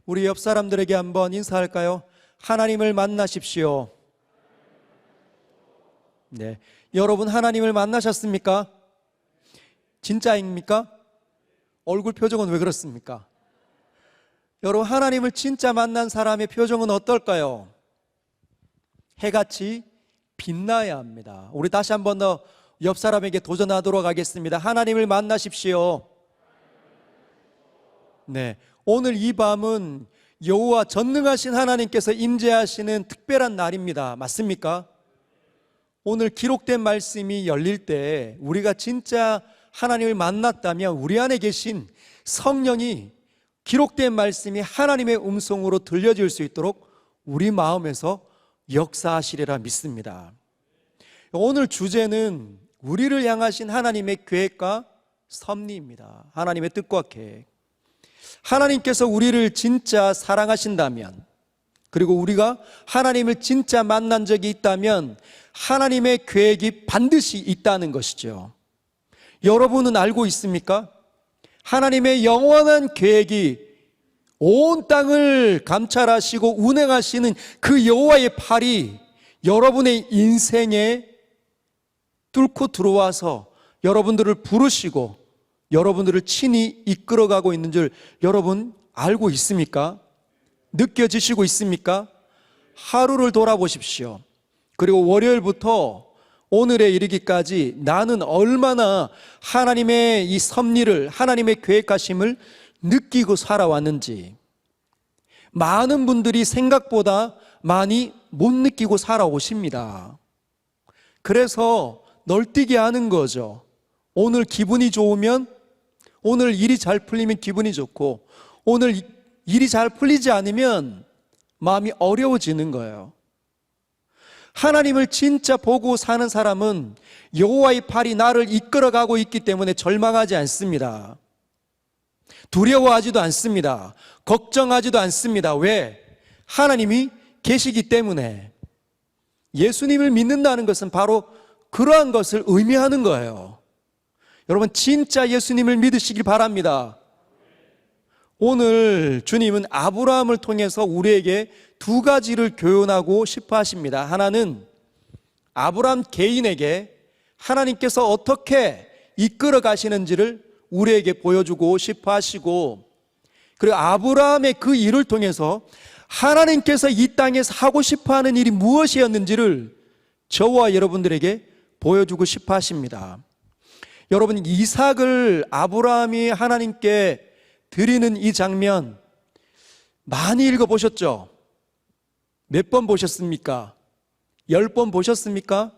우리 옆 사람들에게 한번 인사할까요? 하나님을 만나십시오. 네, 여러분 하나님을 만나셨습니까? 진짜입니까? 얼굴 표정은 왜 그렇습니까? 여러분 하나님을 진짜 만난 사람의 표정은 어떨까요? 해같이 빛나야 합니다. 우리 다시 한번 더 옆 사람에게 도전하도록 하겠습니다. 하나님을 만나십시오. 네, 오늘 이 밤은 여호와 전능하신 하나님께서 임재하시는 특별한 날입니다. 맞습니까? 오늘 기록된 말씀이 열릴 때 우리가 진짜 하나님을 만났다면 우리 안에 계신 성령이 기록된 말씀이 하나님의 음성으로 들려질 수 있도록 우리 마음에서 역사하시리라 믿습니다. 오늘 주제는 우리를 향하신 하나님의 계획과 섭리입니다. 하나님의 뜻과 계획. 하나님께서 우리를 진짜 사랑하신다면, 그리고 우리가 하나님을 진짜 만난 적이 있다면 하나님의 계획이 반드시 있다는 것이죠. 여러분은 알고 있습니까? 하나님의 영원한 계획이 온 땅을 감찰하시고 운행하시는 그 여호와의 팔이 여러분의 인생에 뚫고 들어와서 여러분들을 부르시고 여러분들을 친히 이끌어가고 있는 줄 여러분 알고 있습니까? 느껴지시고 있습니까? 하루를 돌아보십시오. 그리고 월요일부터 오늘에 이르기까지 나는 얼마나 하나님의 이 섭리를, 하나님의 계획하심을 느끼고 살아왔는지. 많은 분들이 생각보다 많이 못 느끼고 살아오십니다. 그래서 널뛰게 하는 거죠. 오늘 기분이 좋으면, 오늘 일이 잘 풀리면 기분이 좋고, 오늘 일이 잘 풀리지 않으면 마음이 어려워지는 거예요. 하나님을 진짜 보고 사는 사람은 여호와의 팔이 나를 이끌어가고 있기 때문에 절망하지 않습니다. 두려워하지도 않습니다. 걱정하지도 않습니다. 왜? 하나님이 계시기 때문에. 예수님을 믿는다는 것은 바로 그러한 것을 의미하는 거예요. 여러분 진짜 예수님을 믿으시길 바랍니다. 오늘 주님은 아브라함을 통해서 우리에게 두 가지를 교훈하고 싶어 하십니다. 하나는 아브라함 개인에게 하나님께서 어떻게 이끌어 가시는지를 우리에게 보여주고 싶어 하시고, 그리고 아브라함의 그 일을 통해서 하나님께서 이 땅에서 하고 싶어 하는 일이 무엇이었는지를 저와 여러분들에게 보여주고 싶어 하십니다. 여러분 이삭을 아브라함이 하나님께 드리는 이 장면 많이 읽어보셨죠? 몇 번 보셨습니까? 10번 보셨습니까?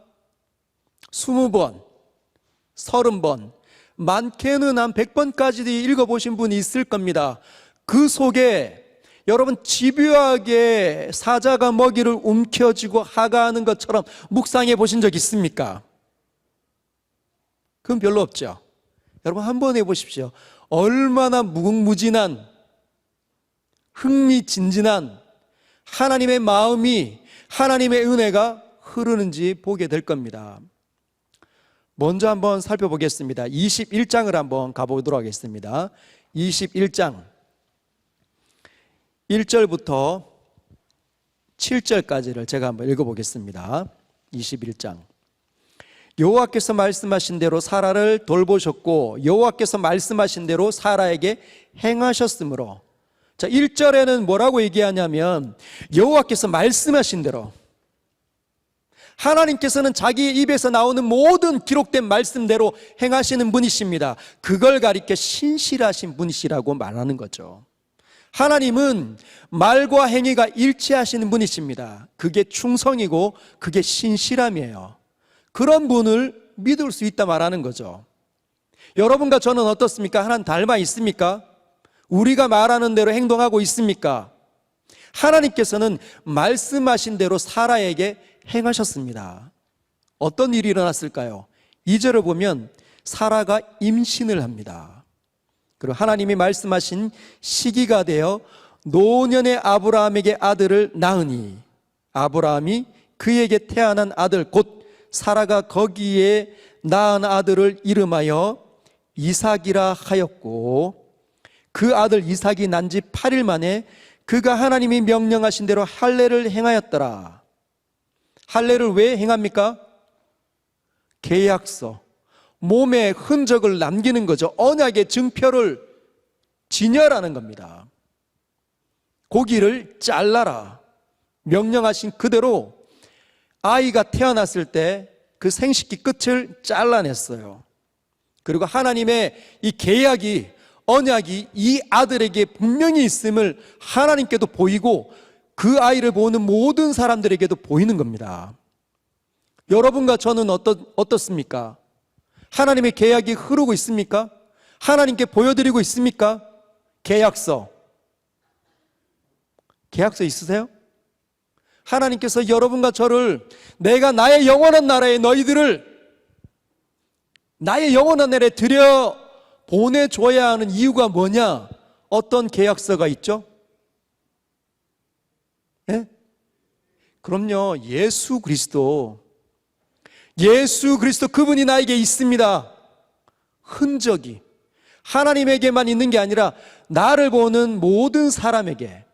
20번, 30번, 많게는 한 100번까지도 읽어보신 분이 있을 겁니다. 그 속에 여러분 집요하게 사자가 먹이를 움켜쥐고 하가하는 것처럼 묵상해 보신 적 있습니까? 그건 별로 없죠. 여러분 한번 해보십시오. 얼마나 무궁무진한, 흥미진진한 하나님의 마음이, 하나님의 은혜가 흐르는지 보게 될 겁니다. 먼저 한번 살펴보겠습니다. 21장을 한번 가보도록 하겠습니다. 21장 1절부터 7절까지를 제가 한번 읽어보겠습니다. 21장. 여호와께서 말씀하신 대로 사라를 돌보셨고 여호와께서 말씀하신 대로 사라에게 행하셨으므로. 자, 1절에는 뭐라고 얘기하냐면 여호와께서 말씀하신 대로, 하나님께서는 자기 입에서 나오는 모든 기록된 말씀대로 행하시는 분이십니다. 그걸 가리켜 신실하신 분이시라고 말하는 거죠. 하나님은 말과 행위가 일치하시는 분이십니다. 그게 충성이고 그게 신실함이에요. 그런 분을 믿을 수 있다 말하는 거죠. 여러분과 저는 어떻습니까? 하나님 닮아 있습니까? 우리가 말하는 대로 행동하고 있습니까? 하나님께서는 말씀하신 대로 사라에게 행하셨습니다. 어떤 일이 일어났을까요? 2절을 보면 사라가 임신을 합니다. 그리고 하나님이 말씀하신 시기가 되어 노년의 아브라함에게 아들을 낳으니 아브라함이 그에게 태어난 아들 곧 사라가 거기에 낳은 아들을 이름하여 이삭이라 하였고 그 아들 이삭이 난 지 8일 만에 그가 하나님이 명령하신 대로 할례를 행하였더라. 할례를 왜 행합니까? 계약서, 몸에 흔적을 남기는 거죠. 언약의 증표를 진열하는 겁니다. 고기를 잘라라. 명령하신 그대로 아이가 태어났을 때 그 생식기 끝을 잘라냈어요. 그리고 하나님의 이 계약이, 언약이 이 아들에게 분명히 있음을 하나님께도 보이고 그 아이를 보는 모든 사람들에게도 보이는 겁니다. 여러분과 저는 어떻습니까? 하나님의 계약이 흐르고 있습니까? 하나님께 보여드리고 있습니까? 계약서 있으세요? 하나님께서 여러분과 저를 내가 나의 영원한 나라에 너희들을 나의 영원한 나라에 들여 보내줘야 하는 이유가 뭐냐? 어떤 계약서가 있죠? 예? 그럼요, 예수 그리스도 그분이 나에게 있습니다. 흔적이 하나님에게만 있는 게 아니라 나를 보는 모든 사람에게,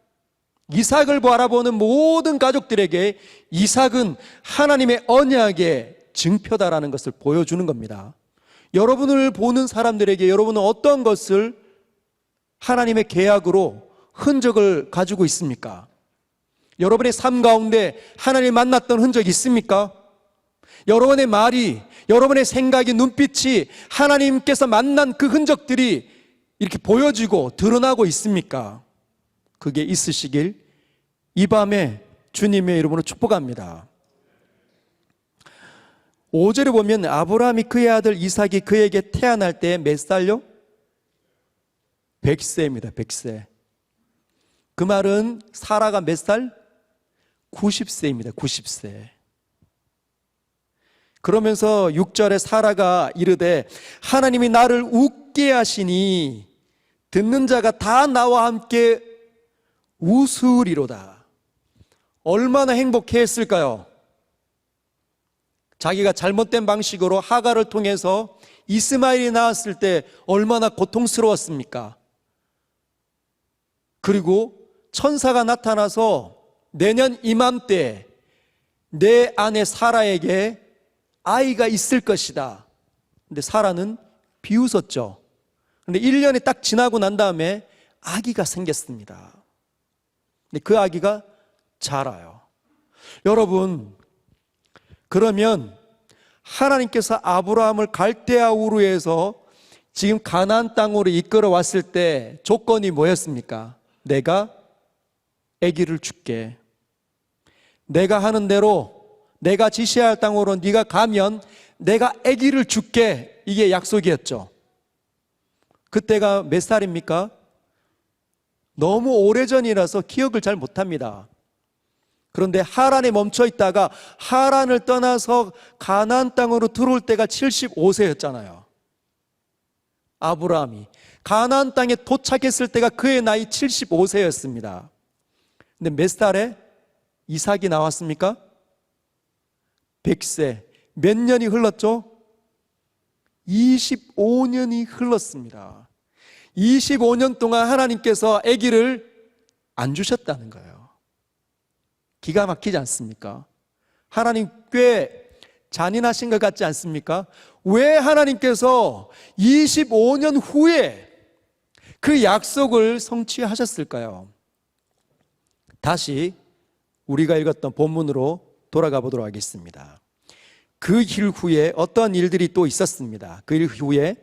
이삭을 바라보는 모든 가족들에게 이삭은 하나님의 언약의 증표다라는 것을 보여주는 겁니다. 여러분을 보는 사람들에게 여러분은 어떤 것을 하나님의 계약으로 흔적을 가지고 있습니까? 여러분의 삶 가운데 하나님을 만났던 흔적이 있습니까? 여러분의 말이, 여러분의 생각이, 눈빛이 하나님께서 만난 그 흔적들이 이렇게 보여지고 드러나고 있습니까? 그게 있으시길 이 밤에 주님의 이름으로 축복합니다. 5절에 보면 아브라함이 그의 아들 이삭이 그에게 태어날 때 몇 살요? 100세입니다. 100세. 그 말은 사라가 몇 살? 90세입니다. 90세. 그러면서 6절에 사라가 이르되 하나님이 나를 웃게 하시니 듣는 자가 다 나와 함께 웃으리로다. 얼마나 행복했을까요? 자기가 잘못된 방식으로 하가를 통해서 이스마엘이 낳았을 때 얼마나 고통스러웠습니까? 그리고 천사가 나타나서 내년 이맘때 내 아내 사라에게 아이가 있을 것이다. 근데 사라는 비웃었죠. 근데 1년이 딱 지나고 난 다음에 아기가 생겼습니다. 근데 그 아기가 자라요. 여러분, 그러면 하나님께서 아브라함을 갈대아 우르에서 지금 가나안 땅으로 이끌어 왔을 때 조건이 뭐였습니까? 내가 아기를 줄게. 내가 하는 대로, 내가 지시할 땅으로 네가 가면 내가 아기를 줄게. 이게 약속이었죠. 그때가 몇 살입니까? 너무 오래전이라서 기억을 잘 못합니다. 그런데 하란에 멈춰 있다가 하란을 떠나서 가나안 땅으로 들어올 때가 75세였잖아요. 아브라함이 가나안 땅에 도착했을 때가 그의 나이 75세였습니다. 근데 몇 살에 이삭이 나왔습니까? 100세. 몇 년이 흘렀죠? 25년이 흘렀습니다. 25년 동안 하나님께서 아기를 안 주셨다는 거예요. 기가 막히지 않습니까? 하나님 꽤 잔인하신 것 같지 않습니까? 왜 하나님께서 25년 후에 그 약속을 성취하셨을까요? 다시 우리가 읽었던 본문으로 돌아가 보도록 하겠습니다. 그 일 후에 어떤 일들이 또 있었습니다. 그 일 후에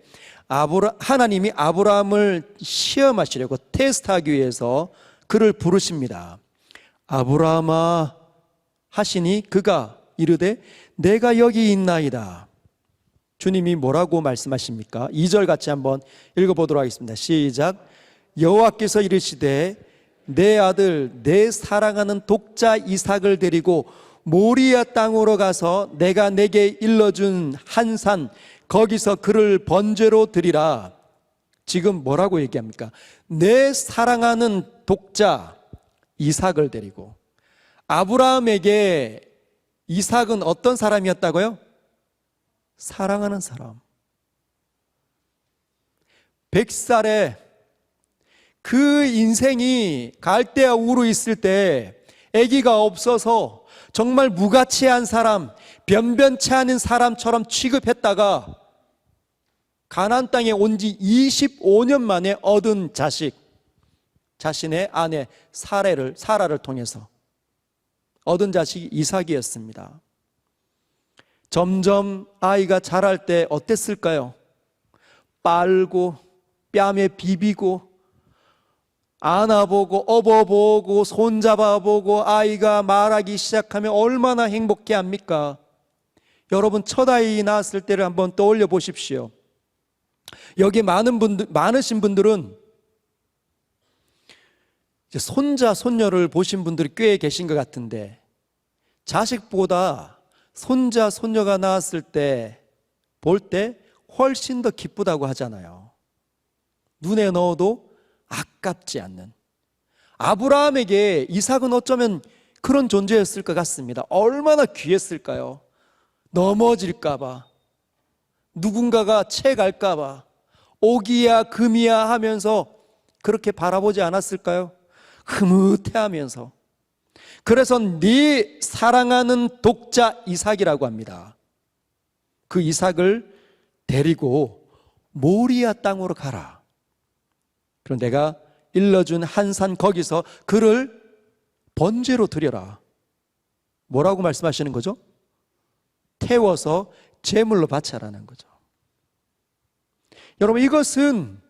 하나님이 아브라함을 시험하시려고 테스트하기 위해서 그를 부르십니다. 아브라함아 하시니 그가 이르되 내가 여기 있나이다. 주님이 뭐라고 말씀하십니까? 2절 같이 한번 읽어보도록 하겠습니다. 시작. 여호와께서 이르시되 내 아들 내 사랑하는 독자 이삭을 데리고 모리아 땅으로 가서 내가 내게 일러준 한 산 거기서 그를 번제로 드리라. 지금 뭐라고 얘기합니까? 내 사랑하는 독자 이삭을 데리고. 아브라함에게 이삭은 어떤 사람이었다고요? 사랑하는 사람. 100살에 그 인생이 갈대아 우르 있을 때 아기가 없어서 정말 무가치한 사람, 변변치 않은 사람처럼 취급했다가 가나안 땅에 온 지 25년 만에 얻은 자식, 자신의 아내 사라를 통해서 얻은 자식이 이삭이었습니다. 점점 아이가 자랄 때 어땠을까요? 빨고 뺨에 비비고 안아보고 업어보고 손잡아보고 아이가 말하기 시작하면 얼마나 행복해합니까? 여러분, 첫 아이 낳았을 때를 한번 떠올려 보십시오. 여기 많으신 분들은 이제 손자, 손녀를 보신 분들이 꽤 계신 것 같은데, 자식보다 손자, 손녀가 낳았을 때 볼 때 훨씬 더 기쁘다고 하잖아요. 눈에 넣어도 아깝지 않는. 아브라함에게 이삭은 어쩌면 그런 존재였을 것 같습니다. 얼마나 귀했을까요? 넘어질까봐, 누군가가 채갈까봐, 오기야 금이야 하면서 그렇게 바라보지 않았을까요? 흐뭇해하면서. 그래서 네 사랑하는 독자 이삭이라고 합니다. 그 이삭을 데리고 모리아 땅으로 가라. 그럼 내가 일러준 한 산 거기서 그를 번제로 드려라. 뭐라고 말씀하시는 거죠? 태워서 제물로 바쳐라는 거죠. 여러분, 이것은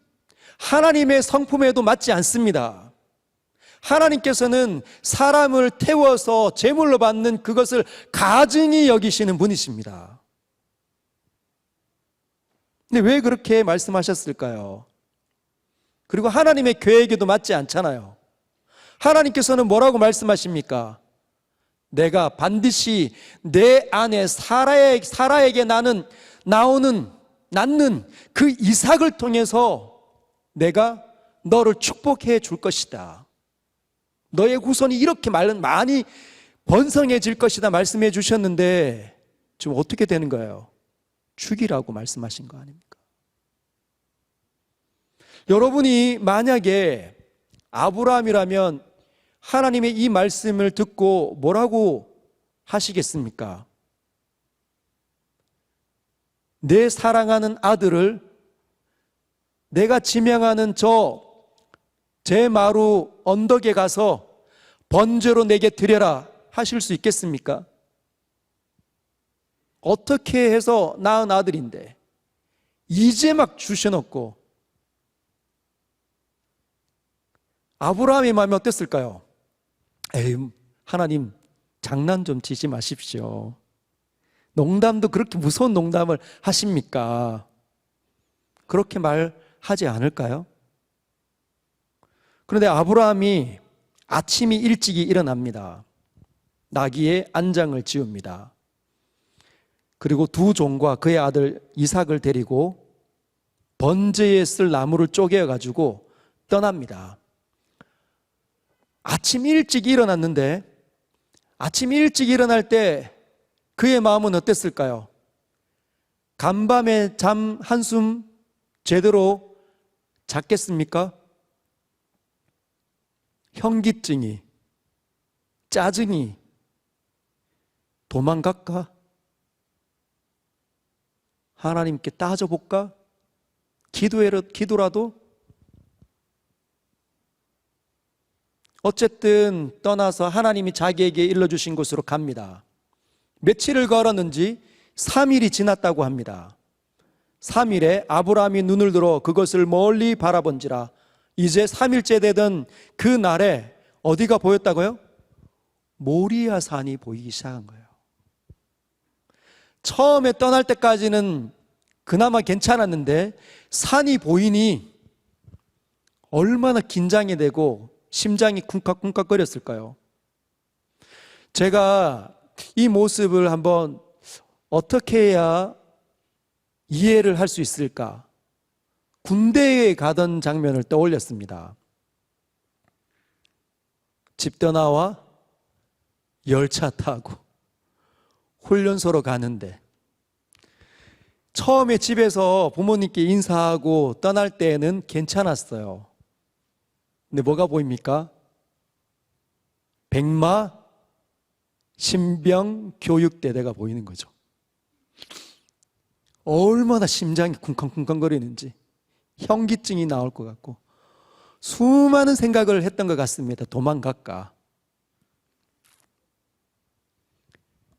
하나님의 성품에도 맞지 않습니다. 하나님께서는 사람을 태워서 제물로 받는 그것을 가증히 여기시는 분이십니다. 근데 왜 그렇게 말씀하셨을까요? 그리고 하나님의 계획에도 맞지 않잖아요. 하나님께서는 뭐라고 말씀하십니까? 내가 반드시 내 아내 사라에게 낳는 그 이삭을 통해서 내가 너를 축복해 줄 것이다. 너의 후손이 이렇게 많이 번성해질 것이다 말씀해 주셨는데 지금 어떻게 되는 거예요? 죽이라고 말씀하신 거 아닙니까? 여러분이 만약에 아브라함이라면 하나님의 이 말씀을 듣고 뭐라고 하시겠습니까? 내 사랑하는 아들을 내가 지명하는 제 마루 언덕에 가서 번제로 내게 드려라 하실 수 있겠습니까? 어떻게 해서 낳은 아들인데 이제 막 주셔놓고. 아브라함의 마음이 어땠을까요? 에이, 하나님 장난 좀 치지 마십시오. 농담도 그렇게 무서운 농담을 하십니까? 그렇게 말하지 않을까요? 그런데 아브라함이 아침이 일찍이 일어납니다. 나귀의 안장을 지웁니다. 그리고 두 종과 그의 아들 이삭을 데리고 번제에 쓸 나무를 쪼개어 가지고 떠납니다. 아침 일찍 일어났는데 아침 일찍 일어날 때 그의 마음은 어땠을까요? 간밤에 잠 한숨 제대로 잤겠습니까? 현기증이, 짜증이, 도망갈까? 하나님께 따져볼까? 기도라도? 어쨌든 떠나서 하나님이 자기에게 일러주신 곳으로 갑니다. 며칠을 걸었는지 3일이 지났다고 합니다. 3일에 아브라함이 눈을 들어 그것을 멀리 바라본지라. 이제 3일째 되던 그 날에 어디가 보였다고요? 모리아 산이 보이기 시작한 거예요. 처음에 떠날 때까지는 그나마 괜찮았는데 산이 보이니 얼마나 긴장이 되고 심장이 쿵깍쿵깍거렸을까요? 제가 이 모습을 한번 어떻게 해야 이해를 할 수 있을까? 군대에 가던 장면을 떠올렸습니다. 집 떠나와 열차 타고 훈련소로 가는데 처음에 집에서 부모님께 인사하고 떠날 때에는 괜찮았어요. 근데 뭐가 보입니까? 백마 신병 교육대대가 보이는 거죠. 얼마나 심장이 쿵쾅쿵쾅거리는지 현기증이 나올 것 같고 수많은 생각을 했던 것 같습니다. 도망갈까?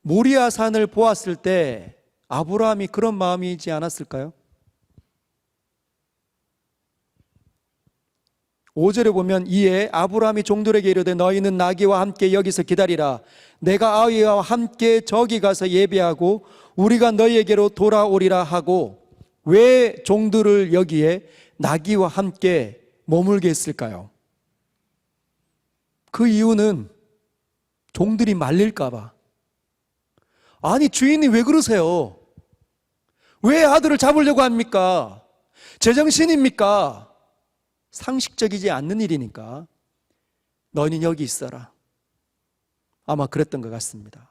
모리아 산을 보았을 때 아브라함이 그런 마음이지 않았을까요? 5절에 보면 이에 아브라함이 종들에게 이르되 너희는 나귀와 함께 여기서 기다리라. 내가 아이와 함께 저기 가서 예배하고 우리가 너희에게로 돌아오리라 하고 왜 종들을 여기에 나귀와 함께 머물게 했을까요? 그 이유는 종들이 말릴까 봐. 아니 주인이 왜 그러세요? 왜 아들을 잡으려고 합니까? 제정신입니까? 상식적이지 않는 일이니까 너희는 여기 있어라. 아마 그랬던 것 같습니다.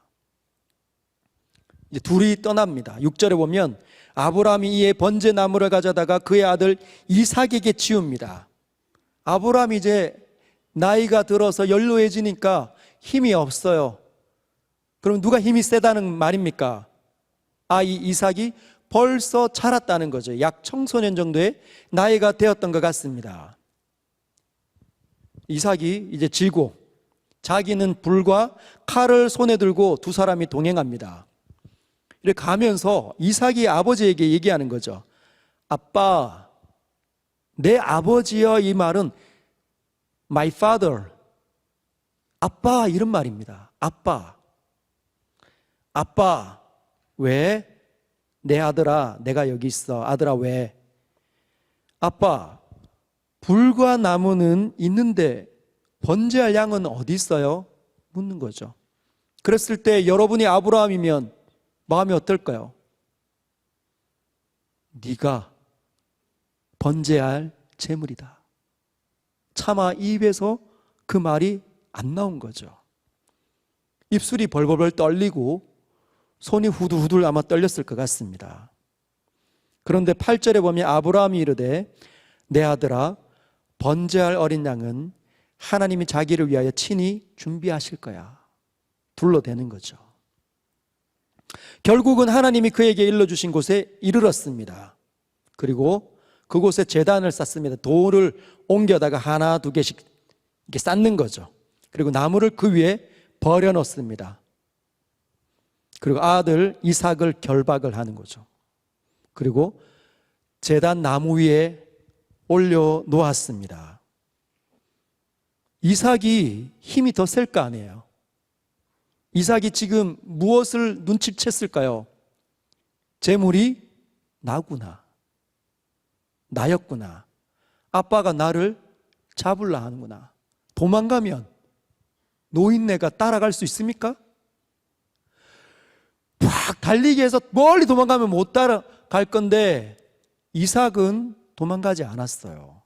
이제 둘이 떠납니다. 6절에 보면 아브라함이 이에 번제나무를 가져다가 그의 아들 이삭에게 치웁니다. 아브라함이 이제 나이가 들어서 연로해지니까 힘이 없어요. 그럼 누가 힘이 세다는 말입니까? 이 이삭이 벌써 자랐다는 거죠. 약 청소년 정도의 나이가 되었던 것 같습니다. 이삭이 이제 지고 자기는 불과 칼을 손에 들고 두 사람이 동행합니다. 이렇게 가면서 이삭이 아버지에게 얘기하는 거죠. 아빠, 내 아버지여. 이 말은 my father, 아빠 이런 말입니다. 아빠, 아빠 왜? 내 아들아, 내가 여기 있어. 아들아 왜? 아빠, 불과 나무는 있는데 번제할 양은 어디 있어요? 묻는 거죠. 그랬을 때 여러분이 아브라함이면 마음이 어떨까요? 네가 번제할 제물이다. 차마 입에서 그 말이 안 나온 거죠. 입술이 벌벌벌 떨리고 손이 후들후들 아마 떨렸을 것 같습니다. 그런데 8절에 보면 아브라함이 이르되 내 아들아, 번제할 어린 양은 하나님이 자기를 위하여 친히 준비하실 거야. 둘러대는 거죠. 결국은 하나님이 그에게 일러주신 곳에 이르렀습니다. 그리고 그곳에 제단을 쌓습니다. 돌을 옮겨다가 하나 두 개씩 이렇게 쌓는 거죠. 그리고 나무를 그 위에 버려놓습니다. 그리고 아들 이삭을 결박을 하는 거죠. 그리고 제단 나무 위에 올려놓았습니다. 이삭이 힘이 더 셀 거 아니에요. 이삭이 지금 무엇을 눈치챘을까요? 재물이 나구나, 나였구나, 아빠가 나를 잡으려 하는구나. 도망가면 노인네가 따라갈 수 있습니까? 팍 달리기 해서 멀리 도망가면 못 따라갈 건데 이삭은 도망가지 않았어요.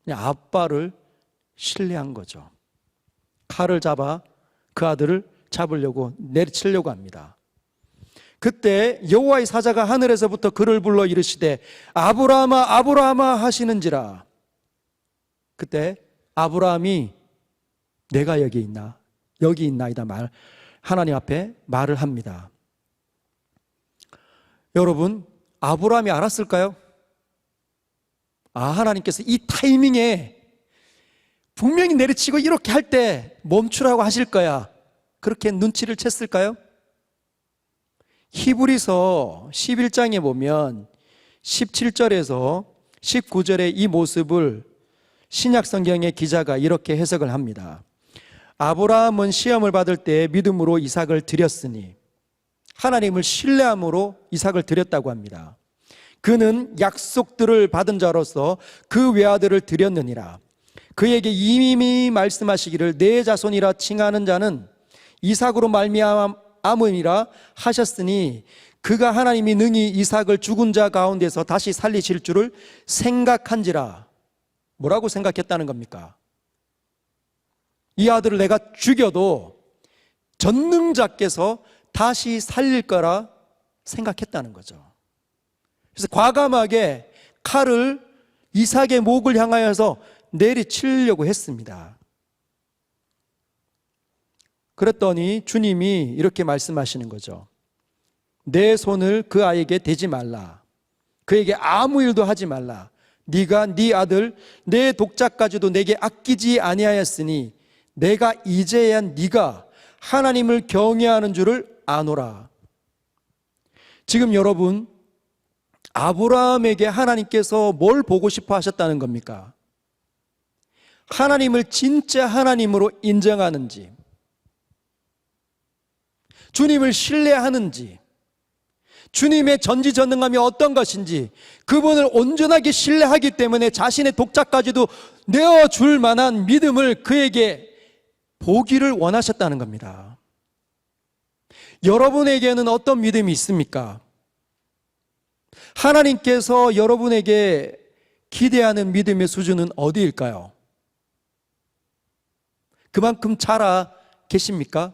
그냥 아빠를 신뢰한 거죠. 칼을 잡아 그 아들을 잡으려고 내리치려고 합니다. 그때 여호와의 사자가 하늘에서부터 그를 불러 이르시되 아브라함아 아브라함아 하시는지라. 그때 아브라함이 내가 여기 있나 여기 있나이다 말 하나님 앞에 말을 합니다. 여러분, 아브라함이 알았을까요? 하나님께서 이 타이밍에 분명히 내리치고 이렇게 할 때 멈추라고 하실 거야. 그렇게 눈치를 챘을까요? 히브리서 11장에 보면 17절에서 19절의 이 모습을 신약 성경의 기자가 이렇게 해석을 합니다. 아브라함은 시험을 받을 때 믿음으로 이삭을 드렸으니, 하나님을 신뢰함으로 이삭을 드렸다고 합니다. 그는 약속들을 받은 자로서 그 외아들을 드렸느니라. 그에게 이미 말씀하시기를 내 자손이라 칭하는 자는 이삭으로 말미암음이라 하셨으니 그가 하나님이 능히 이삭을 죽은 자 가운데서 다시 살리실 줄을 생각한지라. 뭐라고 생각했다는 겁니까? 이 아들을 내가 죽여도 전능자께서 다시 살릴 거라 생각했다는 거죠. 그래서 과감하게 칼을 이삭의 목을 향하여서 내리치려고 했습니다. 그랬더니 주님이 이렇게 말씀하시는 거죠. 내 손을 그 아이에게 대지 말라. 그에게 아무 일도 하지 말라. 네가 네 아들 내 독자까지도 내게 아끼지 아니하였으니 내가 이제야 네가 하나님을 경외하는 줄을 아노라. 지금 여러분, 아브라함에게 하나님께서 뭘 보고 싶어 하셨다는 겁니까? 하나님을 진짜 하나님으로 인정하는지, 주님을 신뢰하는지, 주님의 전지전능함이 어떤 것인지, 그분을 온전하게 신뢰하기 때문에 자신의 독자까지도 내어줄 만한 믿음을 그에게 보기를 원하셨다는 겁니다. 여러분에게는 어떤 믿음이 있습니까? 하나님께서 여러분에게 기대하는 믿음의 수준은 어디일까요? 그만큼 잘 계십니까?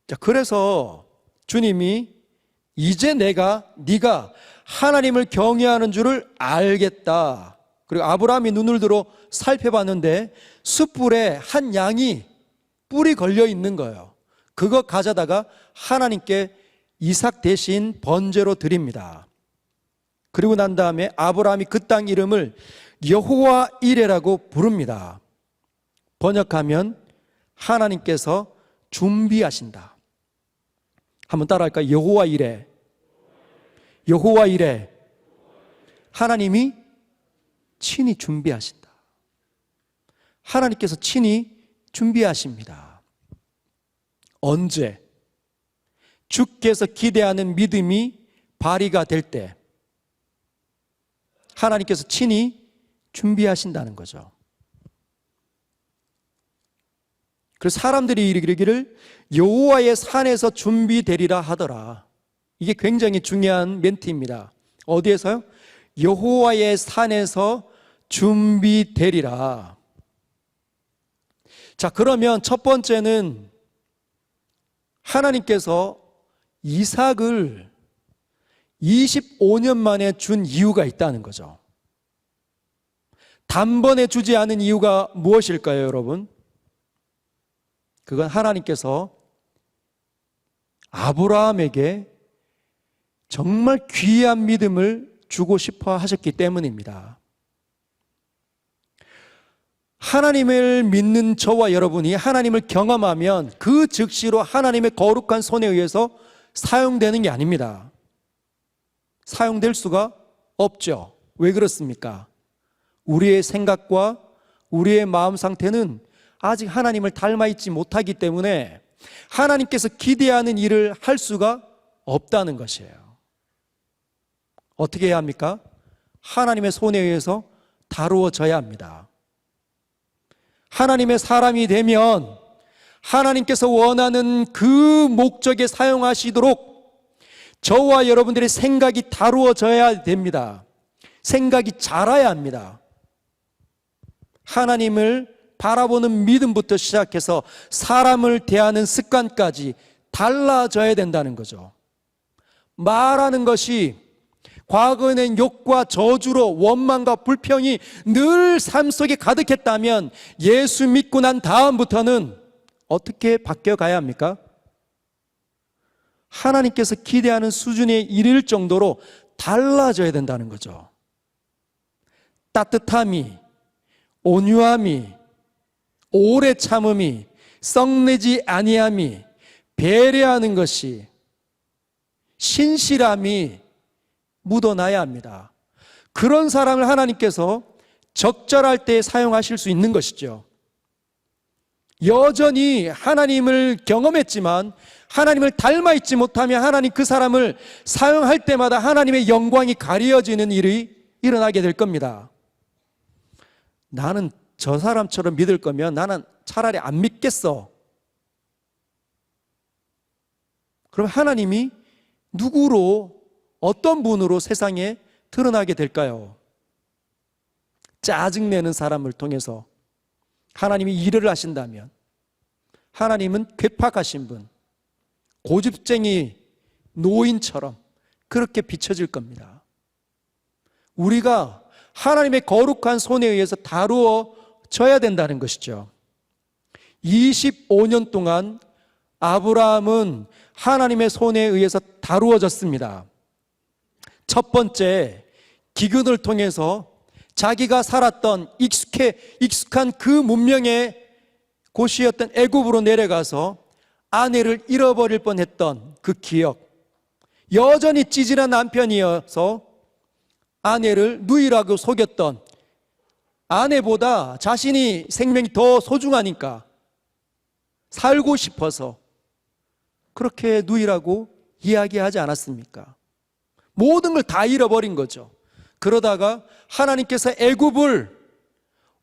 자, 그래서 주님이 이제 네가 하나님을 경외하는 줄을 알겠다. 그리고 아브라함이 눈을 들어 살펴봤는데 숯불에 한 양이 뿔이 걸려 있는 거예요. 그거 가져다가 하나님께 이삭 대신 번제로 드립니다. 그리고 난 다음에 아브라함이 그 땅 이름을 여호와 이레라고 부릅니다. 번역하면 하나님께서 준비하신다. 한번 따라할까요? 여호와 이레. 여호와 이레. 하나님이 친히 준비하신다. 하나님께서 친히 준비하십니다. 언제? 주께서 기대하는 믿음이 발휘가 될 때 하나님께서 친히 준비하신다는 거죠. 그래서 사람들이 이르기를 여호와의 산에서 준비되리라 하더라. 이게 굉장히 중요한 멘트입니다. 어디에서요? 여호와의 산에서 준비되리라. 자, 그러면 첫 번째는 하나님께서 이삭을 25년 만에 준 이유가 있다는 거죠. 단번에 주지 않은 이유가 무엇일까요, 여러분? 그건 하나님께서 아브라함에게 정말 귀한 믿음을 주고 싶어 하셨기 때문입니다. 하나님을 믿는 저와 여러분이 하나님을 경험하면 그 즉시로 하나님의 거룩한 손에 의해서 사용되는 게 아닙니다. 사용될 수가 없죠. 왜 그렇습니까? 우리의 생각과 우리의 마음 상태는 아직 하나님을 닮아있지 못하기 때문에 하나님께서 기대하는 일을 할 수가 없다는 것이에요. 어떻게 해야 합니까? 하나님의 손에 의해서 다루어져야 합니다. 하나님의 사람이 되면 하나님께서 원하는 그 목적에 사용하시도록 저와 여러분들의 생각이 다루어져야 됩니다. 생각이 자라야 합니다. 하나님을 바라보는 믿음부터 시작해서 사람을 대하는 습관까지 달라져야 된다는 거죠. 말하는 것이 과거에는 욕과 저주로 원망과 불평이 늘 삶 속에 가득했다면 예수 믿고 난 다음부터는 어떻게 바뀌어가야 합니까? 하나님께서 기대하는 수준에 이를 정도로 달라져야 된다는 거죠. 따뜻함이, 온유함이, 오래 참음이, 썩내지 아니함이, 배려하는 것이, 신실함이 묻어나야 합니다. 그런 사람을 하나님께서 적절할 때 사용하실 수 있는 것이죠. 여전히 하나님을 경험했지만 하나님을 닮아있지 못하면 하나님 그 사람을 사용할 때마다 하나님의 영광이 가려지는 일이 일어나게 될 겁니다. 나는 저 사람처럼 믿을 거면 나는 차라리 안 믿겠어. 그럼 하나님이 누구로, 어떤 분으로 세상에 드러나게 될까요? 짜증내는 사람을 통해서 하나님이 일을 하신다면 하나님은 괴팍하신 분, 고집쟁이 노인처럼 그렇게 비춰질 겁니다. 우리가 하나님의 거룩한 손에 의해서 다루어져야 된다는 것이죠. 25년 동안 아브라함은 하나님의 손에 의해서 다루어졌습니다. 첫 번째, 기근을 통해서 자기가 살았던 익숙한 그 문명의 곳이었던 애굽으로 내려가서 아내를 잃어버릴 뻔했던 그 기억, 여전히 찌질한 남편이어서 아내를 누이라고 속였던, 아내보다 자신이 생명이 더 소중하니까 살고 싶어서 그렇게 누이라고 이야기하지 않았습니까? 모든 걸 다 잃어버린 거죠. 그러다가 하나님께서 애굽을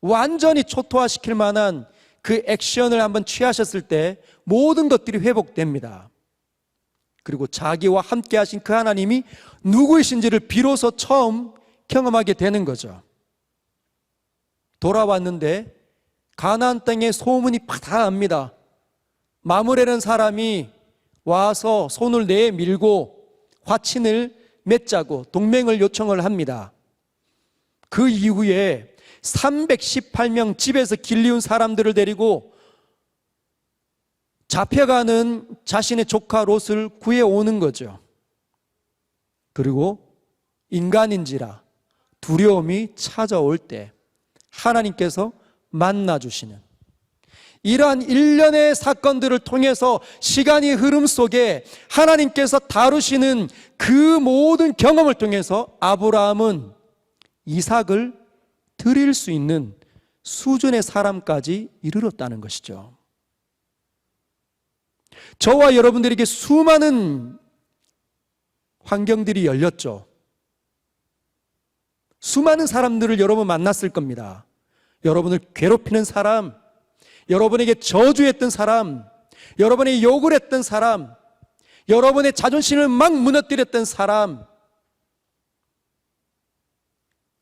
완전히 초토화시킬 만한 그 액션을 한번 취하셨을 때 모든 것들이 회복됩니다. 그리고 자기와 함께 하신 그 하나님이 누구이신지를 비로소 처음 경험하게 되는 거죠. 돌아왔는데 가나안 땅에 소문이 파다합니다. 마므레라는 사람이 와서 손을 내밀고 화친을 맺자고 동맹을 요청을 합니다. 그 이후에 318명 집에서 길리운 사람들을 데리고 잡혀가는 자신의 조카 롯을 구해오는 거죠. 그리고 인간인지라 두려움이 찾아올 때 하나님께서 만나주시는, 이러한 일련의 사건들을 통해서 시간이 흐름 속에 하나님께서 다루시는 그 모든 경험을 통해서 아브라함은 이삭을 드릴 수 있는 수준의 사람까지 이르렀다는 것이죠. 저와 여러분들에게 수많은 환경들이 열렸죠. 수많은 사람들을 여러분 만났을 겁니다. 여러분을 괴롭히는 사람, 여러분에게 저주했던 사람, 여러분에게 욕을 했던 사람, 여러분의 자존심을 막 무너뜨렸던 사람,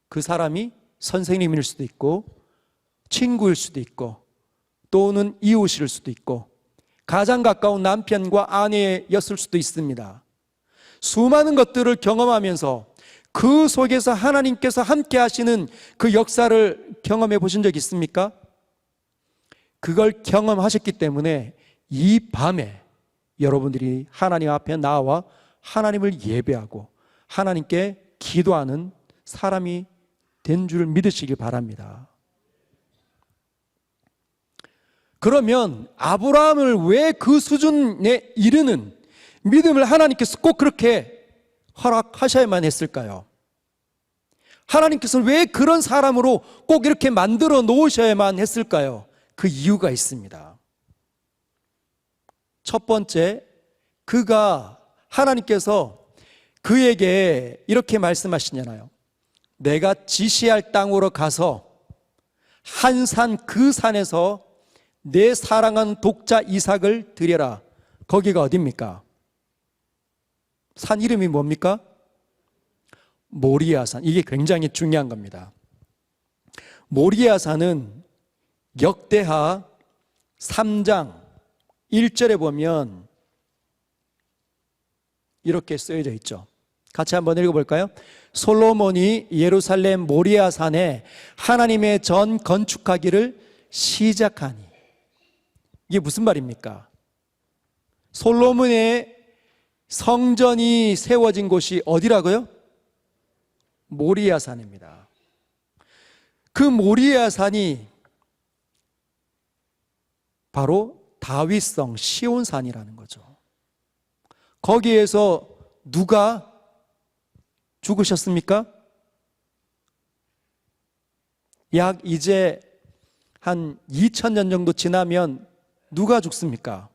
그 사람이 선생님일 수도 있고 친구일 수도 있고 또는 이웃일 수도 있고 가장 가까운 남편과 아내였을 수도 있습니다. 수많은 것들을 경험하면서 그 속에서 하나님께서 함께 하시는 그 역사를 경험해 보신 적 있습니까? 그걸 경험하셨기 때문에 이 밤에 여러분들이 하나님 앞에 나와 하나님을 예배하고 하나님께 기도하는 사람이 된 줄 믿으시길 바랍니다. 그러면 아브라함을 왜 그 수준에 이르는 믿음을 하나님께서 꼭 그렇게 허락하셔야만 했을까요? 하나님께서는 왜 그런 사람으로 꼭 이렇게 만들어 놓으셔야만 했을까요? 그 이유가 있습니다. 첫 번째, 하나님께서 그에게 이렇게 말씀하시잖아요. 내가 지시할 땅으로 가서 한 산 그 산에서 내 사랑하는 독자 이삭을 드려라. 거기가 어디입니까? 산 이름이 뭡니까? 모리아산. 이게 굉장히 중요한 겁니다. 모리아산은 역대하 3장 1절에 보면 이렇게 쓰여져 있죠. 같이 한번 읽어볼까요? 솔로몬이 예루살렘 모리아산에 하나님의 전 건축하기를 시작하니. 이게 무슨 말입니까? 솔로몬의 성전이 세워진 곳이 어디라고요? 모리아산입니다. 그 모리아산이 바로 다윗성 시온산이라는 거죠. 거기에서 누가 죽으셨습니까? 약 이제 한 2000년 정도 지나면 누가 죽습니까?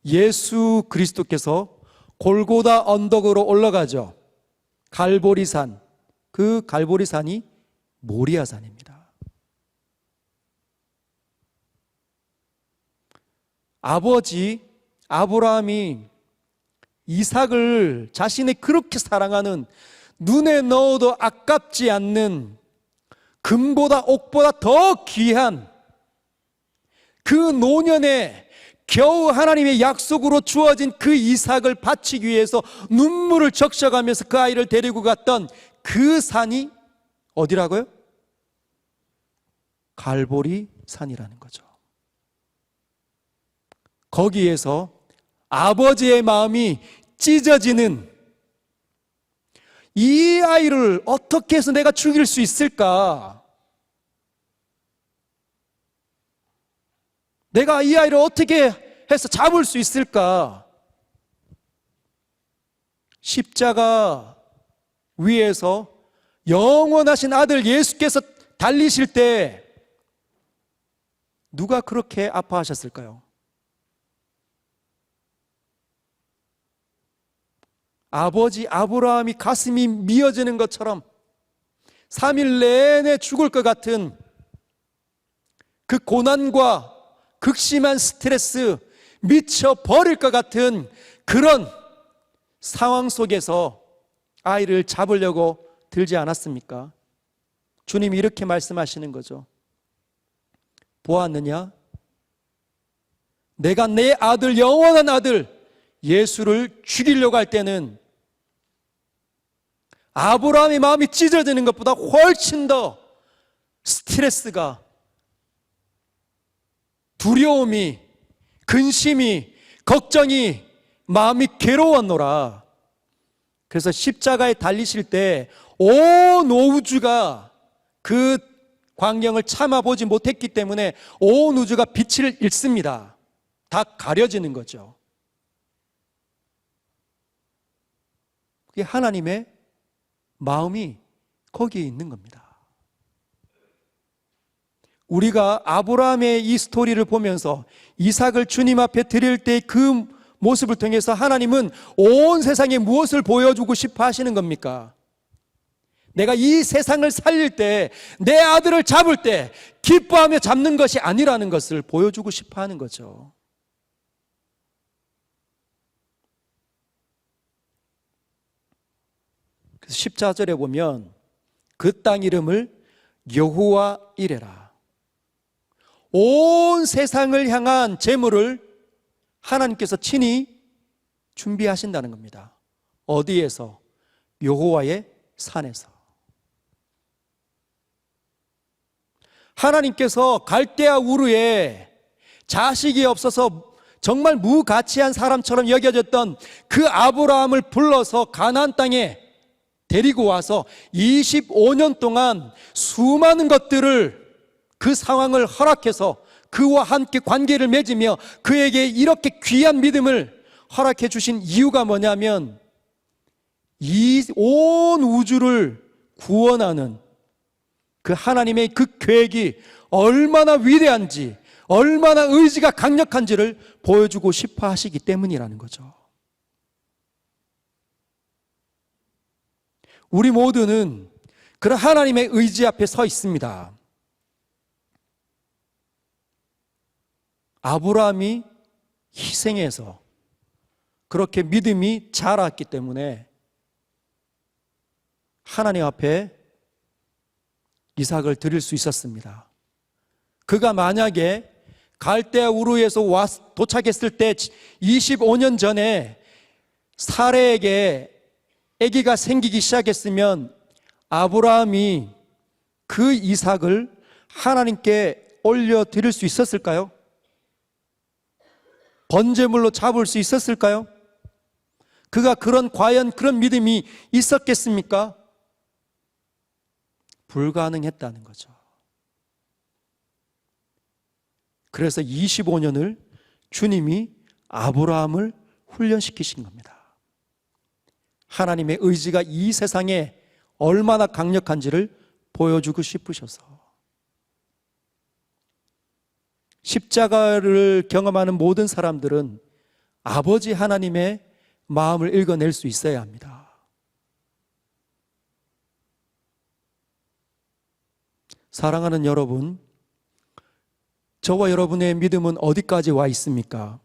예수 그리스도께서 골고다 언덕으로 올라가죠. 갈보리산, 그 갈보리산이 모리아산입니다. 아버지 아브라함이 이삭을 자신이 그렇게 사랑하는, 눈에 넣어도 아깝지 않는, 금보다 옥보다 더 귀한 그 노년에 겨우 하나님의 약속으로 주어진 그 이삭을 바치기 위해서 눈물을 적셔가면서 그 아이를 데리고 갔던 그 산이 어디라고요? 갈보리 산이라는 거죠. 거기에서 아버지의 마음이 찢어지는, 이 아이를 어떻게 해서 내가 죽일 수 있을까? 내가 이 아이를 어떻게 해서 잡을 수 있을까? 십자가 위에서 영원하신 아들 예수께서 달리실 때 누가 그렇게 아파하셨을까요? 아버지 아브라함이 가슴이 미어지는 것처럼 3일 내내 죽을 것 같은 그 고난과 극심한 스트레스, 미쳐버릴 것 같은 그런 상황 속에서 아이를 잡으려고 들지 않았습니까? 주님이 이렇게 말씀하시는 거죠. 보았느냐? 내가 내 아들, 영원한 아들 예수를 죽이려고 할 때는 아브라함의 마음이 찢어지는 것보다 훨씬 더 스트레스가, 두려움이, 근심이, 걱정이, 마음이 괴로웠노라. 그래서 십자가에 달리실 때 온 우주가 그 광경을 참아보지 못했기 때문에 온 우주가 빛을 잃습니다. 다 가려지는 거죠. 그게 하나님의 마음이 거기에 있는 겁니다. 우리가 아브라함의 이 스토리를 보면서 이삭을 주님 앞에 드릴 때 그 모습을 통해서 하나님은 온 세상에 무엇을 보여주고 싶어 하시는 겁니까? 내가 이 세상을 살릴 때, 내 아들을 잡을 때 기뻐하며 잡는 것이 아니라는 것을 보여주고 싶어 하는 거죠. 그래서 14절에 보면 그 땅 이름을 여호와 이레라. 온 세상을 향한 제물을 하나님께서 친히 준비하신다는 겁니다. 어디에서? 여호와의 산에서. 하나님께서 갈대아 우르에 자식이 없어서 정말 무가치한 사람처럼 여겨졌던 그 아브라함을 불러서 가나안 땅에 데리고 와서 25년 동안 수많은 것들을, 그 상황을 허락해서 그와 함께 관계를 맺으며 그에게 이렇게 귀한 믿음을 허락해 주신 이유가 뭐냐면, 이 온 우주를 구원하는 그 하나님의 그 계획이 얼마나 위대한지, 얼마나 의지가 강력한지를 보여주고 싶어 하시기 때문이라는 거죠. 우리 모두는 그런 하나님의 의지 앞에 서 있습니다. 아브라함이 희생해서 그렇게 믿음이 자랐기 때문에 하나님 앞에 이삭을 드릴 수 있었습니다. 그가 만약에 갈대아 우르에서 도착했을 때 25년 전에 사레에게 아기가 생기기 시작했으면 아브라함이 그 이삭을 하나님께 올려드릴 수 있었을까요? 번제물로 잡을 수 있었을까요? 그가 과연 그런 믿음이 있었겠습니까? 불가능했다는 거죠. 그래서 25년을 주님이 아브라함을 훈련시키신 겁니다. 하나님의 의지가 이 세상에 얼마나 강력한지를 보여주고 싶으셔서. 십자가를 경험하는 모든 사람들은 아버지 하나님의 마음을 읽어낼 수 있어야 합니다. 사랑하는 여러분, 저와 여러분의 믿음은 어디까지 와 있습니까?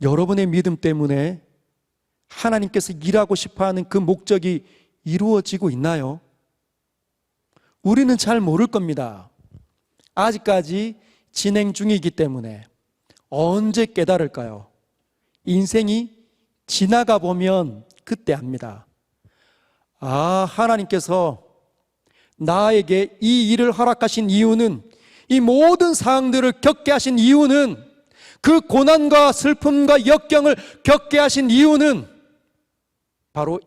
여러분의 믿음 때문에 하나님께서 일하고 싶어하는 그 목적이 이루어지고 있나요? 우리는 잘 모를 겁니다. 아직까지 진행 중이기 때문에. 언제 깨달을까요? 인생이 지나가 보면 그때 압니다. 하나님께서 나에게 이 일을 허락하신 이유는, 이 모든 상황들을 겪게 하신 이유는, 그 고난과 슬픔과 역경을 겪게 하신 이유는 바로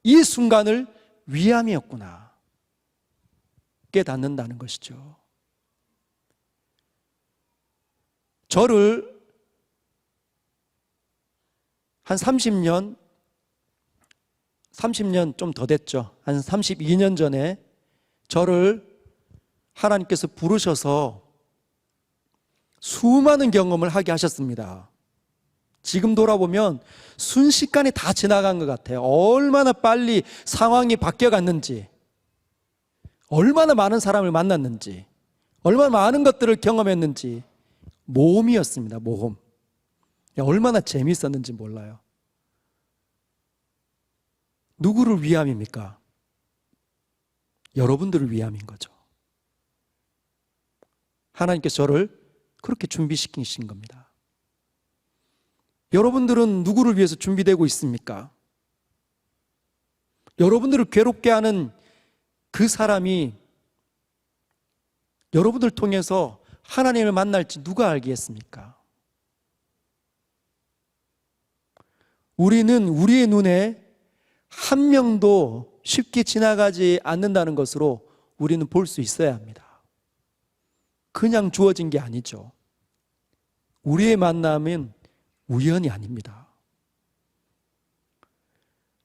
이 순간을 위함이었구나 깨닫는다는 것이죠. 저를 한 30년 좀 더 됐죠. 한 32년 전에 저를 하나님께서 부르셔서 수많은 경험을 하게 하셨습니다. 지금 돌아보면 순식간에 다 지나간 것 같아요. 얼마나 빨리 상황이 바뀌어갔는지, 얼마나 많은 사람을 만났는지, 얼마나 많은 것들을 경험했는지. 모험이었습니다. 모험. 얼마나 재미있었는지 몰라요. 누구를 위함입니까? 여러분들을 위함인 거죠. 하나님께서 저를 그렇게 준비시키신 겁니다. 여러분들은 누구를 위해서 준비되고 있습니까? 여러분들을 괴롭게 하는 그 사람이 여러분들 통해서 하나님을 만날지 누가 알겠습니까? 우리는 우리의 눈에 한 명도 쉽게 지나가지 않는다는 것으로 우리는 볼 수 있어야 합니다. 그냥 주어진 게 아니죠. 우리의 만남은 우연이 아닙니다.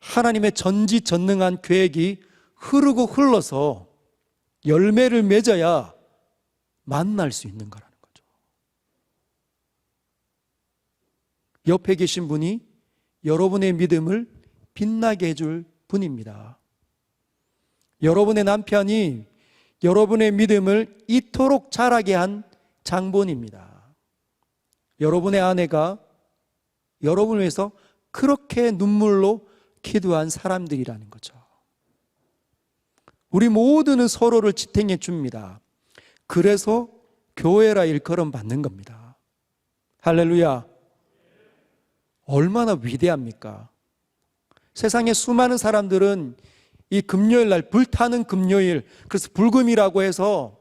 하나님의 전지전능한 계획이 흐르고 흘러서 열매를 맺어야 만날 수 있는 거라는 거죠. 옆에 계신 분이 여러분의 믿음을 빛나게 해줄 분입니다. 여러분의 남편이 여러분의 믿음을 이토록 자라게 한 장본입니다. 여러분의 아내가 여러분을 위해서 그렇게 눈물로 기도한 사람들이라는 거죠. 우리 모두는 서로를 지탱해 줍니다. 그래서 교회라 일컬음 받는 겁니다. 할렐루야. 얼마나 위대합니까? 세상에 수많은 사람들은 이 금요일 날, 불타는 금요일, 그래서 불금이라고 해서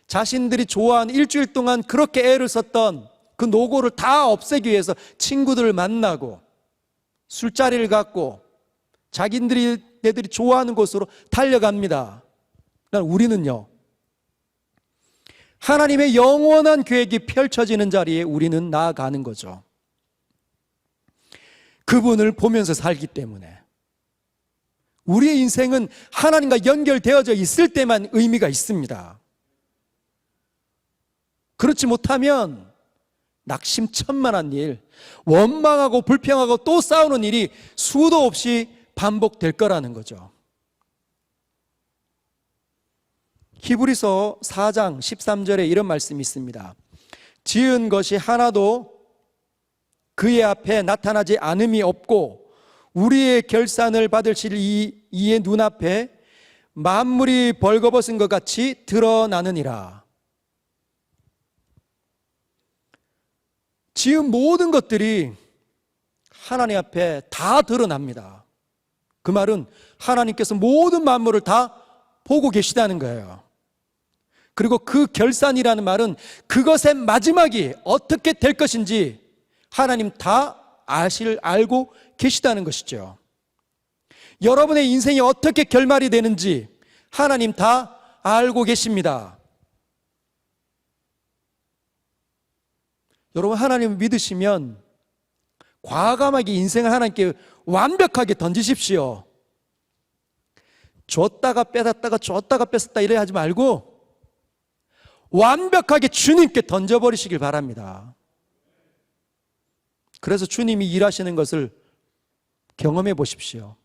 자신들이 좋아하는 일주일 동안 그렇게 애를 썼던 그 노고를 다 없애기 위해서 친구들을 만나고 술자리를 갖고 자기들이 좋아하는 곳으로 달려갑니다. 우리는요, 하나님의 영원한 계획이 펼쳐지는 자리에 우리는 나아가는 거죠. 그분을 보면서 살기 때문에. 우리의 인생은 하나님과 연결되어져 있을 때만 의미가 있습니다. 그렇지 못하면 낙심천만한 일, 원망하고 불평하고 또 싸우는 일이 수도 없이 반복될 거라는 거죠. 히브리서 4장 13절에 이런 말씀이 있습니다. 지은 것이 하나도 그의 앞에 나타나지 않음이 없고 우리의 결산을 받으실 이의 눈앞에 만물이 벌거벗은 것 같이 드러나느니라. 지은 모든 것들이 하나님 앞에 다 드러납니다. 그 말은 하나님께서 모든 만물을 다 보고 계시다는 거예요. 그리고 그 결산이라는 말은 그것의 마지막이 어떻게 될 것인지 하나님 다 알고 계시다는 것이죠. 여러분의 인생이 어떻게 결말이 되는지 하나님 다 알고 계십니다. 여러분, 하나님을 믿으시면 과감하게 인생을 하나님께 완벽하게 던지십시오. 줬다가 빼놨다가 줬다가 뺐었다 이래 하지 말고 완벽하게 주님께 던져버리시길 바랍니다. 그래서 주님이 일하시는 것을 경험해 보십시오.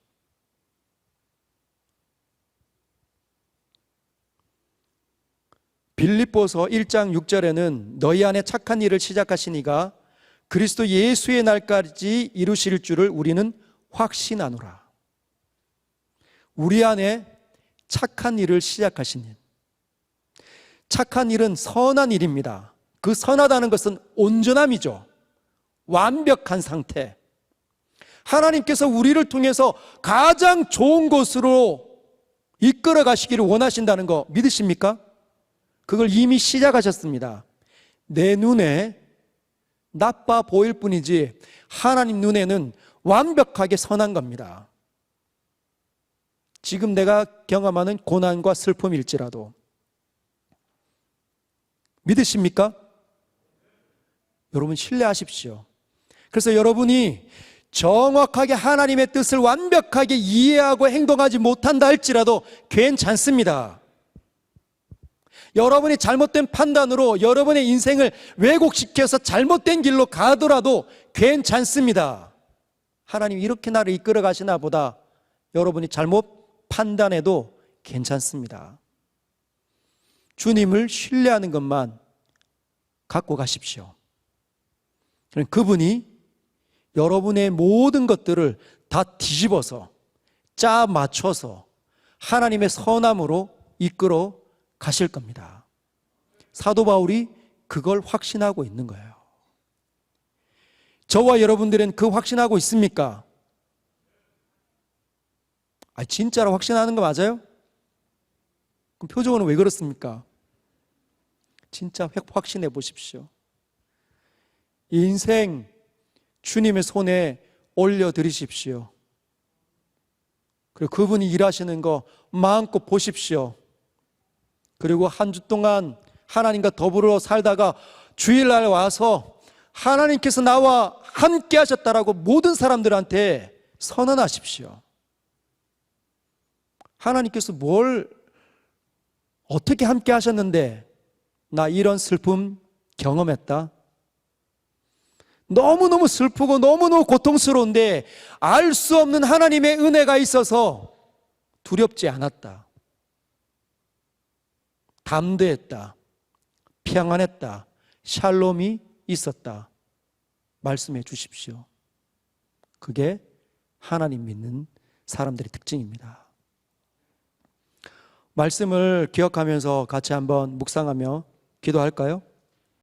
빌립보서 1장 6절에는 너희 안에 착한 일을 시작하시니가 그리스도 예수의 날까지 이루실 줄을 우리는 확신하노라. 우리 안에 착한 일을 시작하신 일. 착한 일은 선한 일입니다. 그 선하다는 것은 온전함이죠. 완벽한 상태. 하나님께서 우리를 통해서 가장 좋은 곳으로 이끌어 가시기를 원하신다는 거 믿으십니까? 그걸 이미 시작하셨습니다. 내 눈에 나빠 보일 뿐이지 하나님 눈에는 완벽하게 선한 겁니다. 지금 내가 경험하는 고난과 슬픔일지라도 믿으십니까? 여러분 신뢰하십시오. 그래서 여러분이 정확하게 하나님의 뜻을 완벽하게 이해하고 행동하지 못한다 할지라도 괜찮습니다. 여러분이 잘못된 판단으로 여러분의 인생을 왜곡시켜서 잘못된 길로 가더라도 괜찮습니다. 하나님이 이렇게 나를 이끌어 가시나 보다 여러분이 잘못 판단해도 괜찮습니다. 주님을 신뢰하는 것만 갖고 가십시오. 그분이 여러분의 모든 것들을 다 뒤집어서 짜 맞춰서 하나님의 선함으로 이끌어 가실 겁니다. 사도 바울이 그걸 확신하고 있는 거예요. 저와 여러분들은 그 확신하고 있습니까? 진짜로 확신하는 거 맞아요? 그럼 표정은 왜 그렇습니까? 진짜 확신해 보십시오. 인생 주님의 손에 올려드리십시오. 그리고 그분이 일하시는 거 마음껏 보십시오. 그리고 한 주 동안 하나님과 더불어 살다가 주일날 와서 하나님께서 나와 함께 하셨다라고 모든 사람들한테 선언하십시오. 하나님께서 어떻게 함께 하셨는데 나 이런 슬픔 경험했다. 너무너무 슬프고 너무너무 고통스러운데 알 수 없는 하나님의 은혜가 있어서 두렵지 않았다. 담대했다. 평안했다. 샬롬이 있었다. 말씀해 주십시오. 그게 하나님 믿는 사람들의 특징입니다. 말씀을 기억하면서 같이 한번 묵상하며 기도할까요?